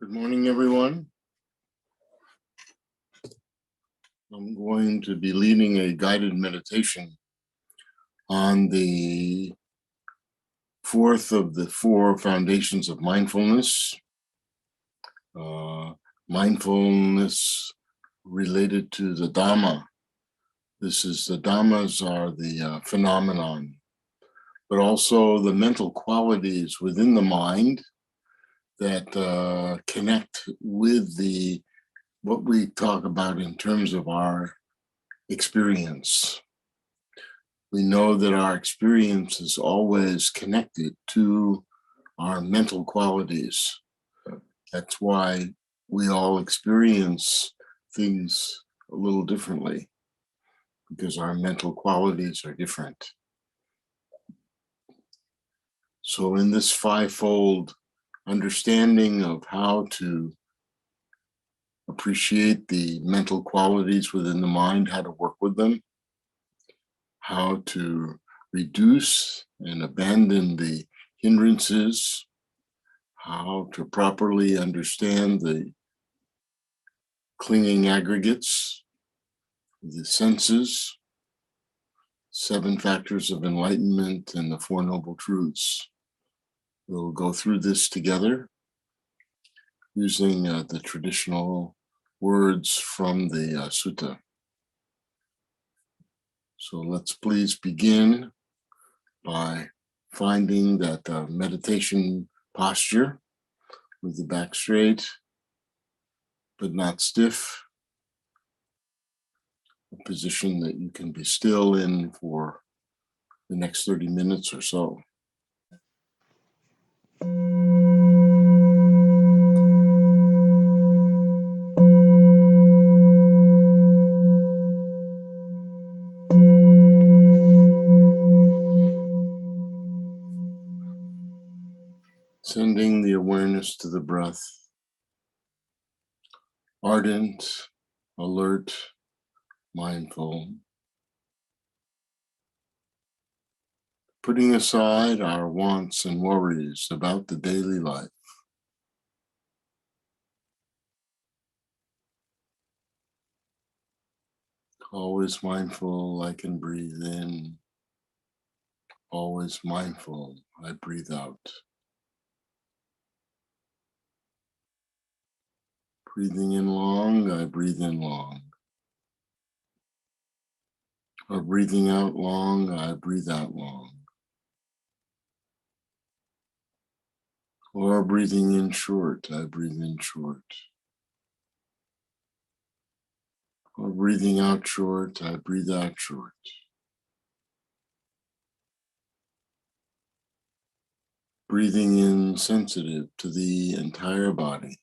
Good morning, everyone. I'm going to be leading a guided meditation on the fourth of the four foundations of mindfulness. Mindfulness related to the Dhamma. The Dhammas are the phenomenon, but also the mental qualities within the mind that connect with what we talk about in terms of our experience. We know that our experience is always connected to our mental qualities. That's why we all experience things a little differently, because our mental qualities are different. So in this fivefold understanding of how to appreciate the mental qualities within the mind, how to work with them, how to reduce and abandon the hindrances, how to properly understand the clinging aggregates, the senses, 7 factors of enlightenment, and the Four Noble Truths. We'll go through this together using the traditional words from the sutta. So let's please begin by finding that meditation posture with the back straight, but not stiff. A position that you can be still in for the next 30 minutes or so. Sending the awareness to the breath, ardent, alert, mindful. Putting aside our wants and worries about the daily life. Always mindful, I can breathe in. Always mindful, I breathe out. Breathing in long, I breathe in long. Or breathing out long, I breathe out long. Or breathing in short, I breathe in short. Or breathing out short, I breathe out short. Breathing in sensitive to the entire body.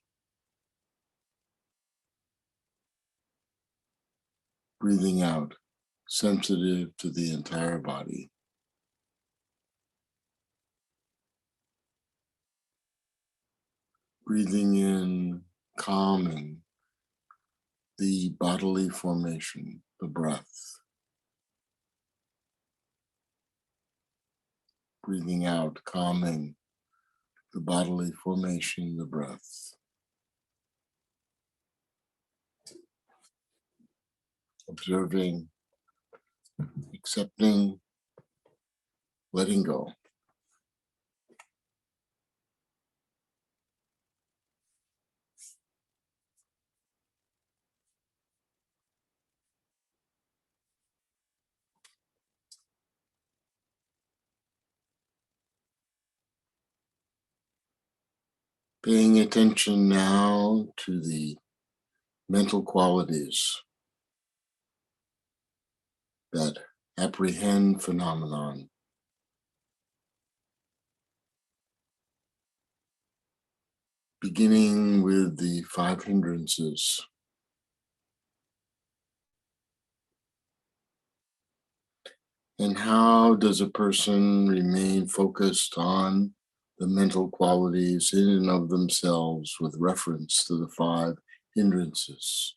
Breathing out sensitive to the entire body. Breathing in, calming the bodily formation, the breath. Breathing out, calming the bodily formation, the breath. Observing, accepting, letting go. Paying attention now to the mental qualities that apprehend phenomenon. Beginning with the 5 hindrances. And how does a person remain focused on the mental qualities in and of themselves with reference to the 5 hindrances?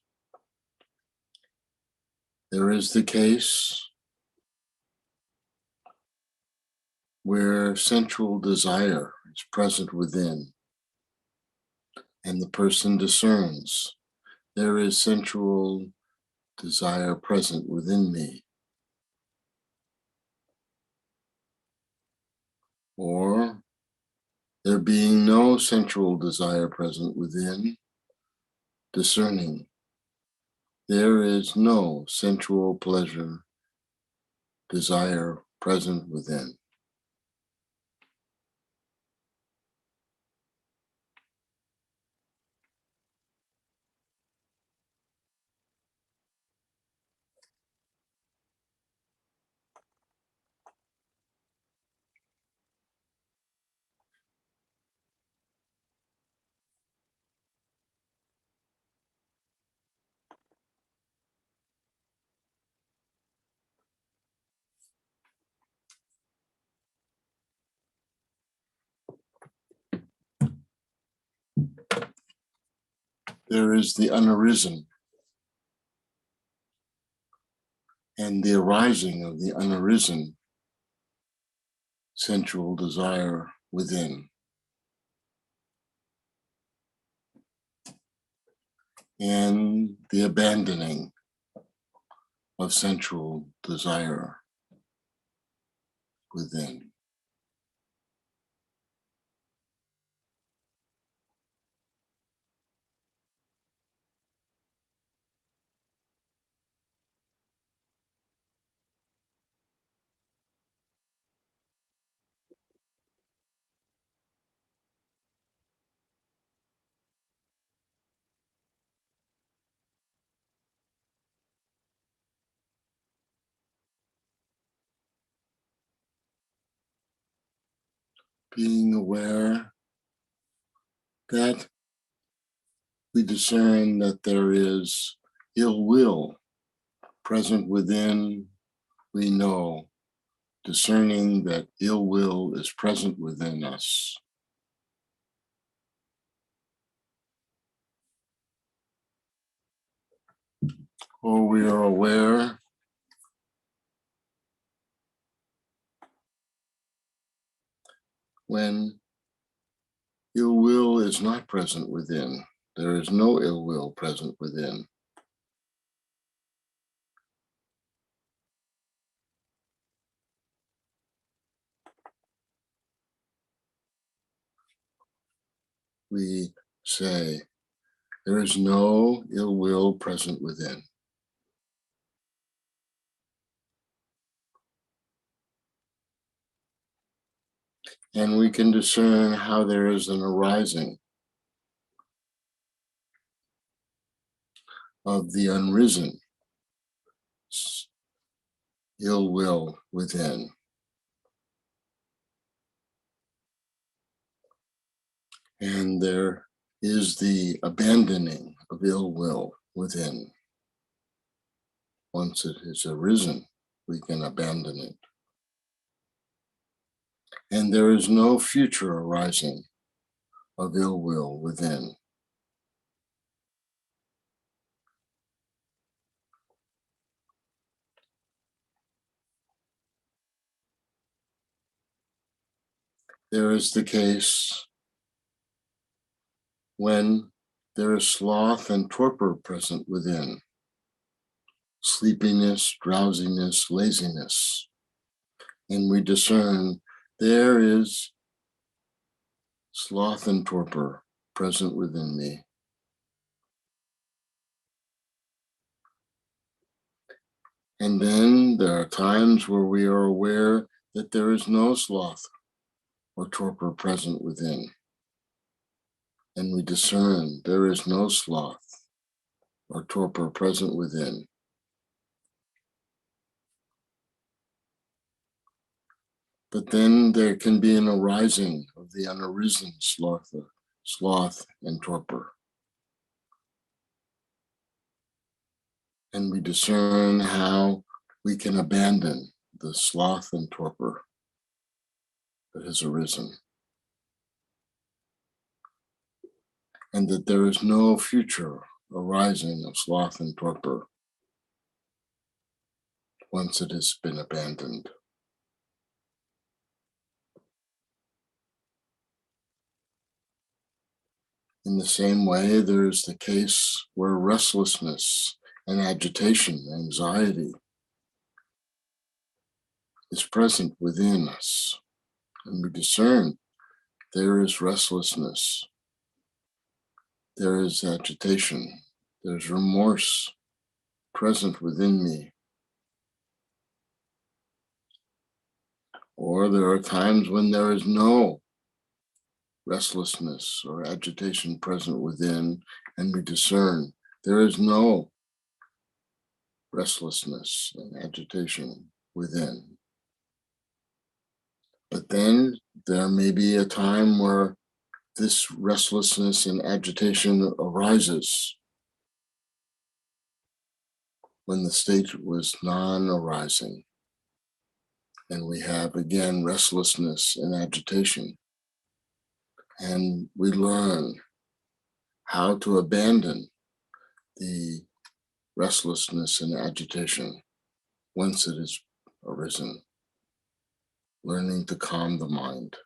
There is the case where sensual desire is present within. and the person discerns there is sensual desire present within me, or there being no sensual desire present within, discerning there is no sensual pleasure, desire present within. There is the unarisen and the arising of the unarisen sensual desire within, and the abandoning of sensual desire within. Being aware that we discern that there is ill will present within, we know, discerning that ill will is present within us. Or we are aware when ill will is not present within. There is no ill will present within. We say, there is no ill will present within. And we can discern how there is an arising of the unrisen ill will within. And there is the abandoning of ill will within. Once it has arisen, we can abandon it. And there is no future arising of ill will within. There is the case when there is sloth and torpor present within, sleepiness, drowsiness, laziness, and we discern there is sloth and torpor present within me. And then there are times where we are aware that there is no sloth or torpor present within. And we discern there is no sloth or torpor present within. But then there can be an arising of the unarisen sloth and torpor. And we discern how we can abandon the sloth and torpor that has arisen. And that there is no future arising of sloth and torpor once it has been abandoned. In the same way, there's the case where restlessness and agitation, anxiety is present within us, and we discern there is restlessness, there is agitation, there's remorse present within me. Or there are times when there is no restlessness or agitation present within, and we discern there is no restlessness and agitation within. But then there may be a time where this restlessness and agitation arises when the state was non-arising. And we have again restlessness and agitation. And we learn how to abandon the restlessness and agitation once it has arisen, learning to calm the mind.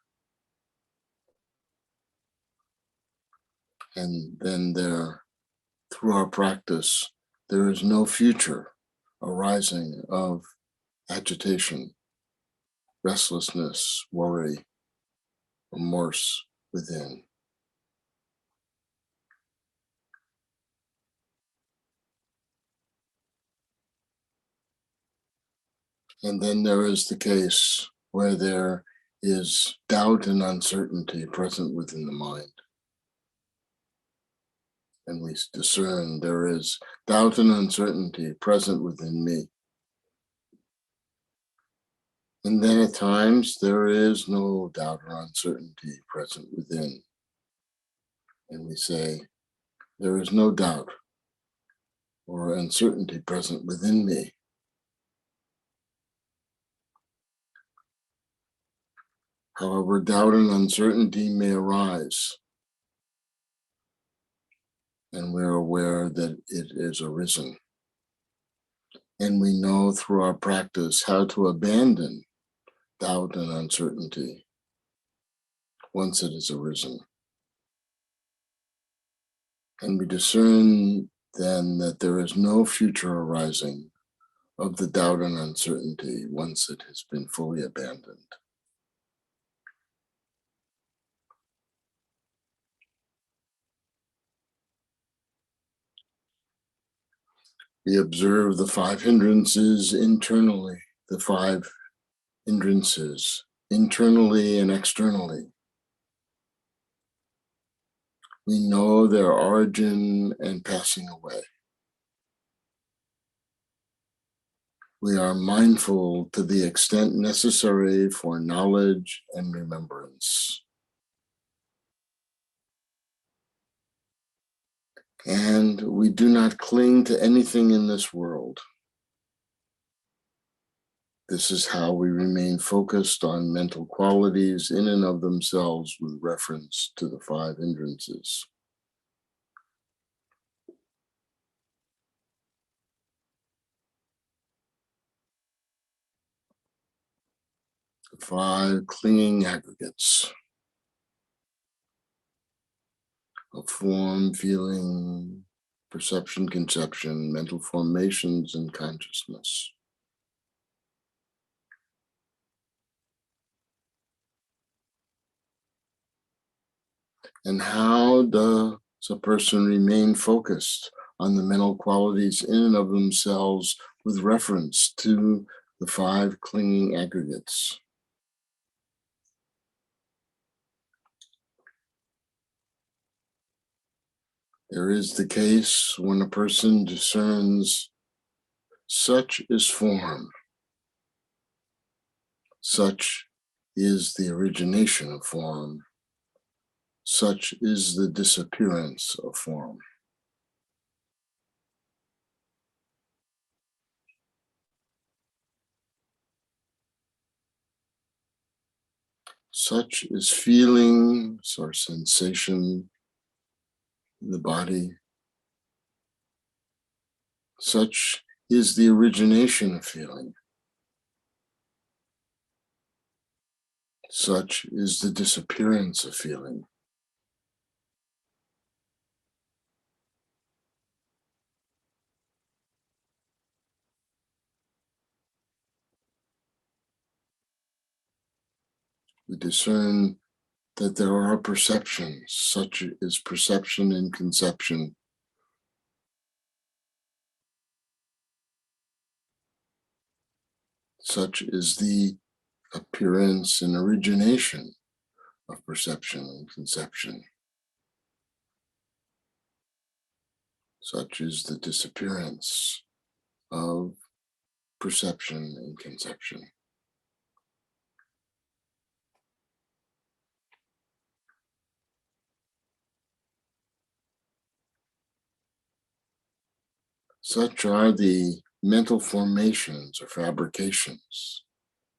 And then through our practice, there is no future arising of agitation, restlessness, worry, remorse within. And then there is the case where there is doubt and uncertainty present within the mind. And we discern there is doubt and uncertainty present within me. And then at times there is no doubt or uncertainty present within. And we say, there is no doubt or uncertainty present within me. However, doubt and uncertainty may arise, and we're aware that it is arisen. And we know through our practice how to abandon doubt and uncertainty once it has arisen. And we discern then that there is no future arising of the doubt and uncertainty once it has been fully abandoned. We observe the 5 hindrances internally, the 5 hindrances internally and externally. We know their origin and passing away. We are mindful to the extent necessary for knowledge and remembrance. And we do not cling to anything in this world. This is how we remain focused on mental qualities in and of themselves with reference to the 5 hindrances. The 5 clinging aggregates of form, feeling, perception, conception, mental formations, and consciousness. And how does a person remain focused on the mental qualities in and of themselves with reference to the 5 clinging aggregates? There is the case when a person discerns such is form, such is the origination of form, such is the disappearance of form. Such is feelings or sensation in the body. Such is the origination of feeling. Such is the disappearance of feeling. We discern that there are perceptions, such as perception and conception, such as the appearance and origination of perception and conception, such as the disappearance of perception and conception. Such are the mental formations or fabrications,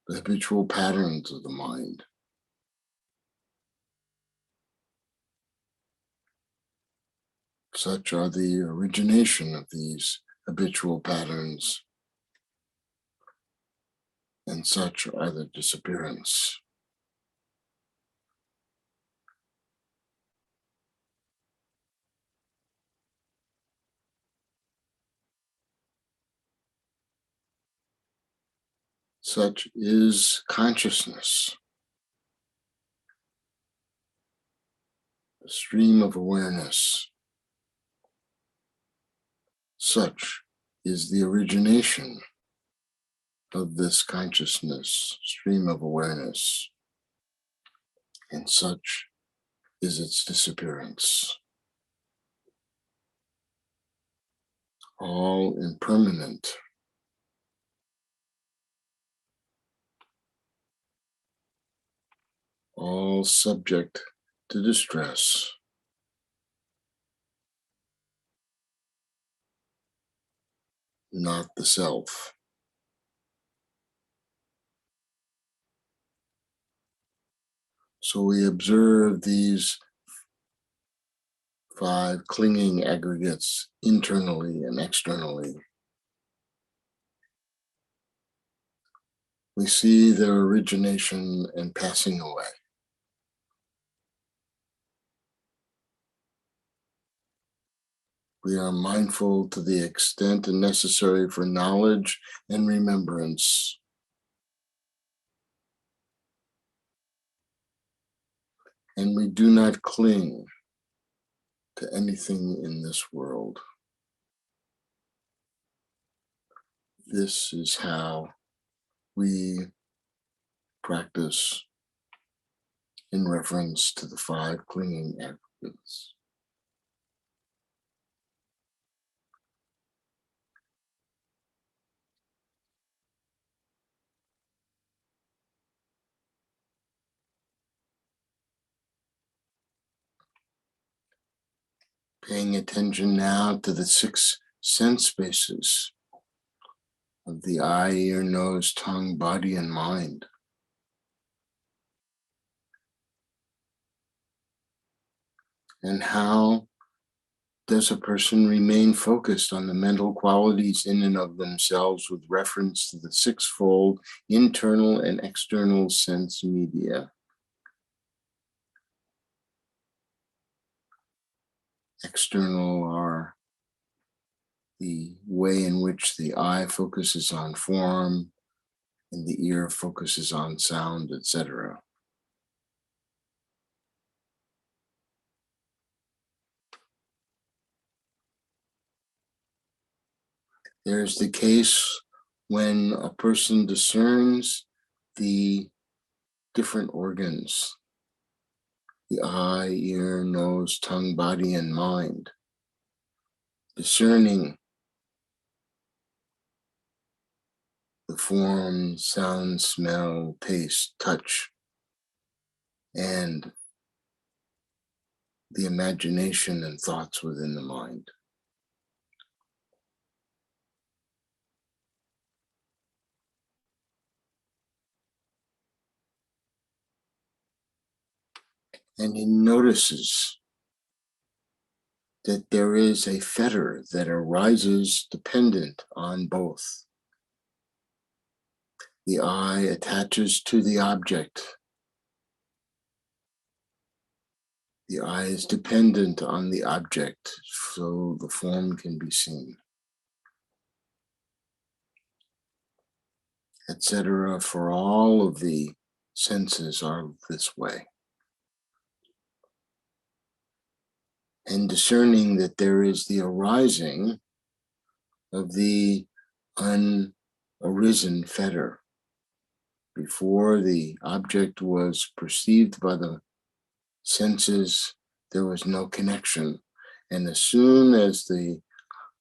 the habitual patterns of the mind. Such are the origination of these habitual patterns, and such are the disappearance. Such is consciousness, a stream of awareness. Such is the origination of this consciousness, stream of awareness, and such is its disappearance. All impermanent, all subject to distress, not the self. So we observe these 5 clinging aggregates internally and externally. We see their origination and passing away. We are mindful to the extent necessary for knowledge and remembrance. And we do not cling to anything in this world. This is how we practice in reference to the 5 clinging aggregates. Paying attention now to the 6 sense spaces of the eye, ear, nose, tongue, body, and mind. And how does a person remain focused on the mental qualities in and of themselves with reference to the 6-fold internal and external sense media? External are the way in which the eye focuses on form and the ear focuses on sound, etc. There's the case when a person discerns the different organs, the eye, ear, nose, tongue, body, and mind, discerning the form, sound, smell, taste, touch, and the imagination and thoughts within the mind. And he notices that there is a fetter that arises dependent on both. The eye attaches to the object. The eye is dependent on the object, so the form can be seen, etc. For all of the senses are this way. And discerning that there is the arising of the unarisen fetter. Before the object was perceived by the senses, there was no connection. And as soon as the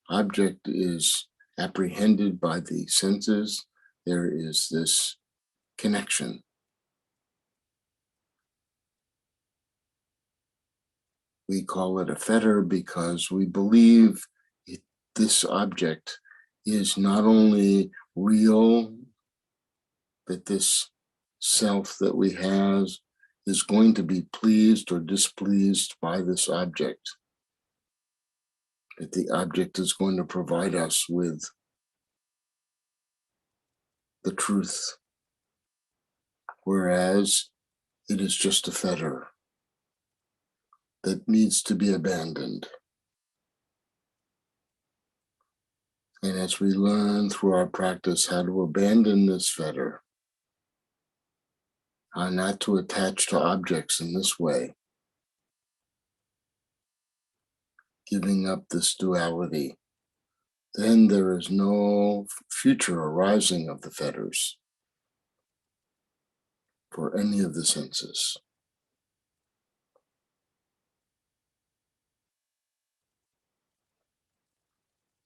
object is apprehended by the senses, there is this connection. We call it a fetter because we believe this object is not only real, that this self that we have is going to be pleased or displeased by this object, that the object is going to provide us with the truth, whereas it is just a fetter that needs to be abandoned. And as we learn through our practice how to abandon this fetter, how not to attach to objects in this way, giving up this duality, then there is no future arising of the fetters for any of the senses.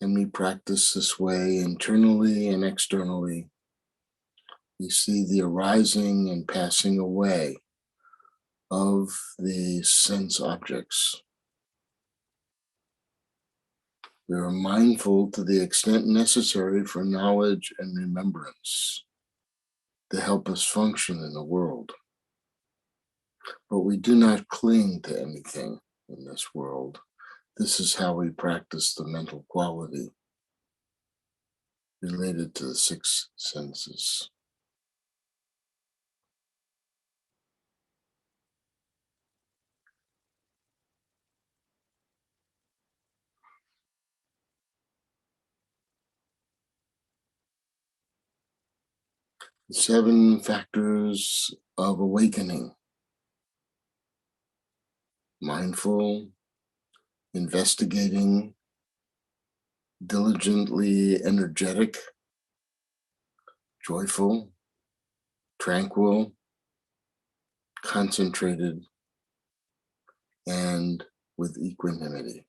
And we practice this way internally and externally. We see the arising and passing away of the sense objects. We are mindful to the extent necessary for knowledge and remembrance to help us function in the world. But we do not cling to anything in this world. This is how we practice the mental quality related to the six senses. The seven factors of awakening: mindful, investigating, diligently energetic, joyful, tranquil, concentrated, and with equanimity.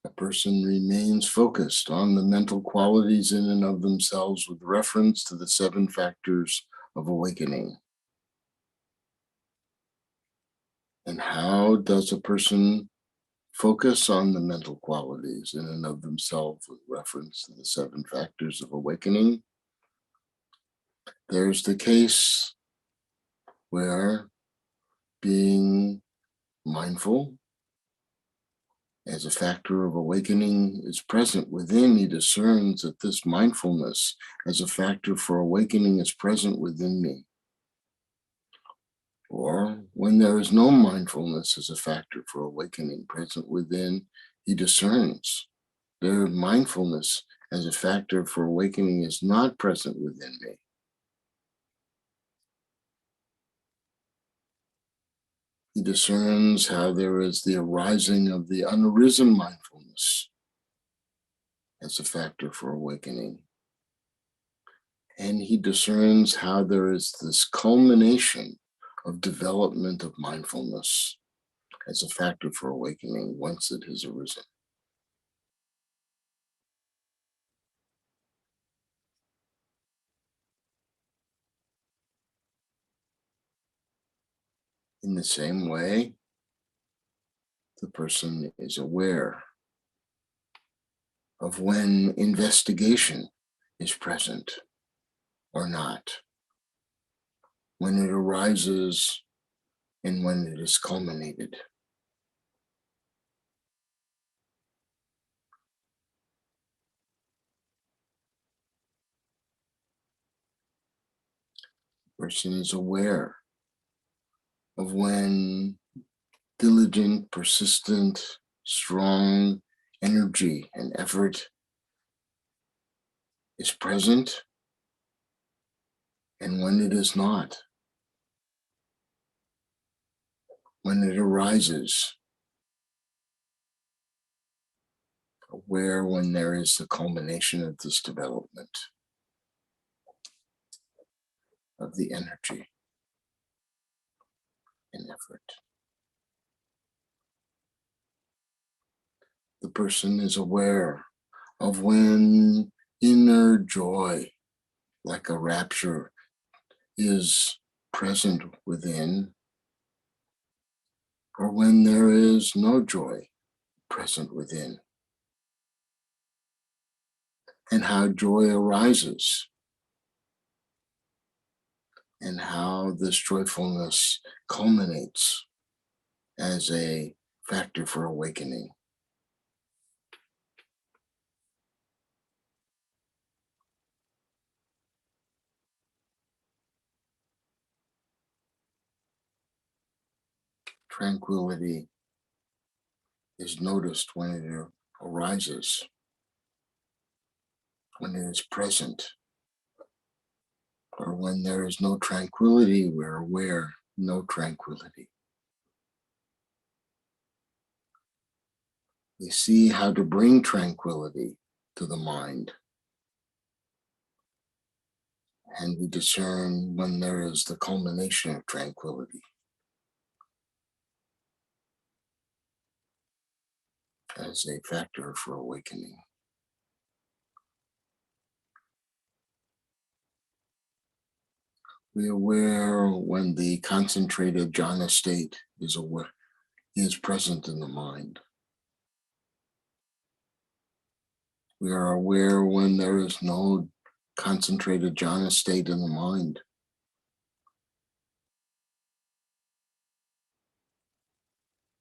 A person remains focused on the mental qualities in and of themselves with reference to the seven factors of awakening. And how does a person focus on the mental qualities in and of themselves with reference to the seven factors of awakening? There's the case where being mindful as a factor of awakening is present within. He discerns that this mindfulness as a factor for awakening is present within me. Or when there is no mindfulness as a factor for awakening present within, he discerns their mindfulness as a factor for awakening is not present within me. He discerns how there is the arising of the unarisen mindfulness as a factor for awakening. And he discerns how there is this culmination of development of mindfulness as a factor for awakening once it has arisen. In the same way, the person is aware of when investigation is present or not, when it arises and when it is culminated. The person is aware of when diligent, persistent, strong, energy and effort is present and when it is not, when it arises, aware when there is the culmination of this development of the energy and effort. The person is aware of when inner joy, like a rapture, is present within, or when there is no joy present within, and how joy arises, and how this joyfulness culminates as a factor for awakening. Tranquility is noticed when it arises, when it is present, or when there is no tranquility, we're aware no tranquility. We see how to bring tranquility to the mind, and we discern when there is the culmination of tranquility as a factor for awakening. We are aware when the concentrated jhana state is present in the mind. We are aware when there is no concentrated jhana state in the mind.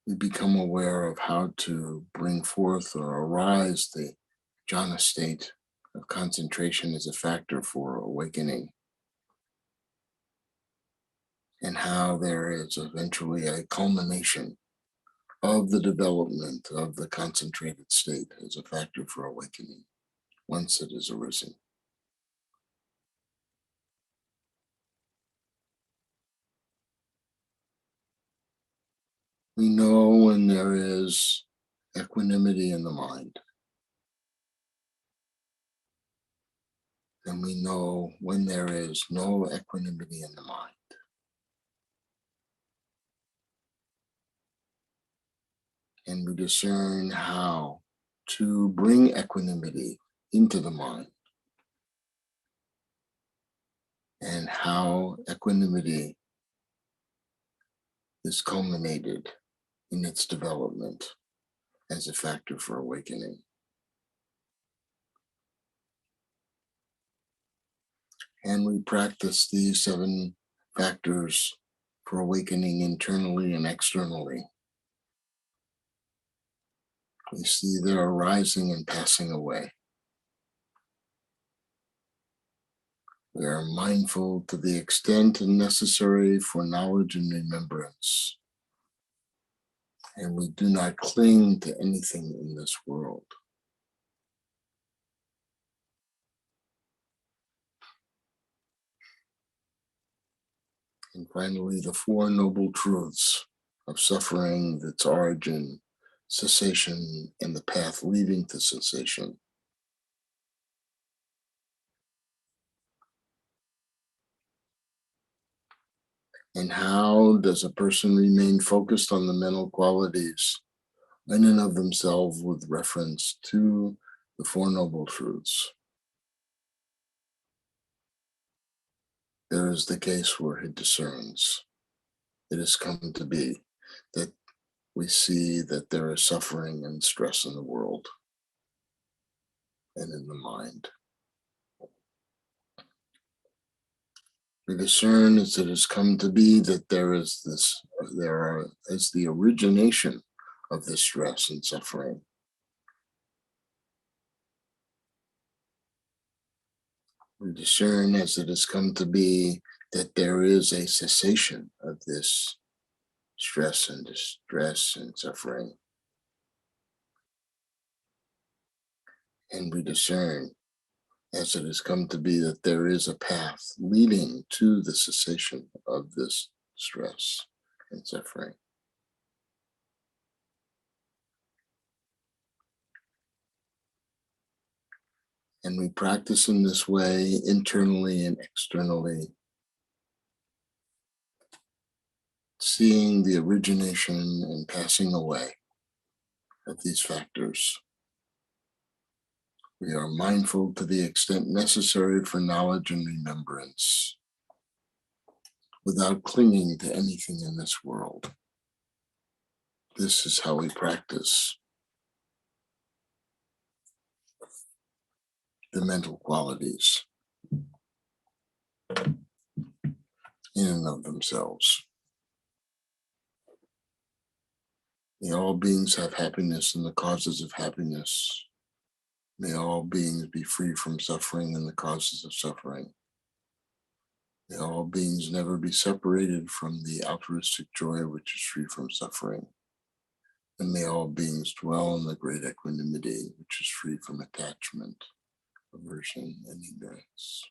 We become aware of how to bring forth or arise the jhana state of concentration as a factor for awakening, and how there is eventually a culmination of the development of the concentrated state as a factor for awakening once it has arisen. We know when there is equanimity in the mind, and we know when there is no equanimity in the mind. And we discern how to bring equanimity into the mind, and how equanimity is culminated in its development as a factor for awakening. And we practice these 7 factors for awakening internally and externally. We see their arising and passing away. We are mindful to the extent necessary for knowledge and remembrance. And we do not cling to anything in this world. And finally, the 4 noble truths of suffering, its origin, cessation, and the path leading to cessation. And how does a person remain focused on the mental qualities in and of themselves with reference to the 4 noble truths? There is the case where it discerns. It has come to be that we see that there is suffering and stress in the world and in the mind. We discern as it has come to be that there is the origination of this stress and suffering. We discern as it has come to be that there is a cessation of this stress and distress and suffering. And we discern, as it has come to be, that there is a path leading to the cessation of this stress and suffering. And we practice in this way internally and externally, seeing the origination and passing away of these factors. We are mindful to the extent necessary for knowledge and remembrance, without clinging to anything in this world. This is how we practice the mental qualities in and of themselves. May all beings have happiness and the causes of happiness. May all beings be free from suffering and the causes of suffering. May all beings never be separated from the altruistic joy which is free from suffering. And may all beings dwell in the great equanimity which is free from attachment, aversion, and ignorance.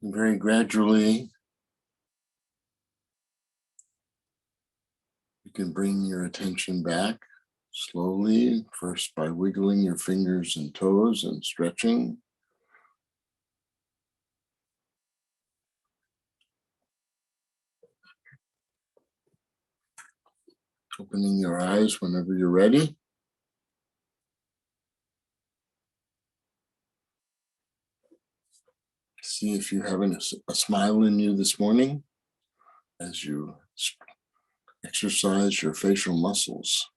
And very gradually, you can bring your attention back slowly, first by wiggling your fingers and toes and stretching. Opening your eyes whenever you're ready. See if you have a smile in you this morning as you exercise your facial muscles.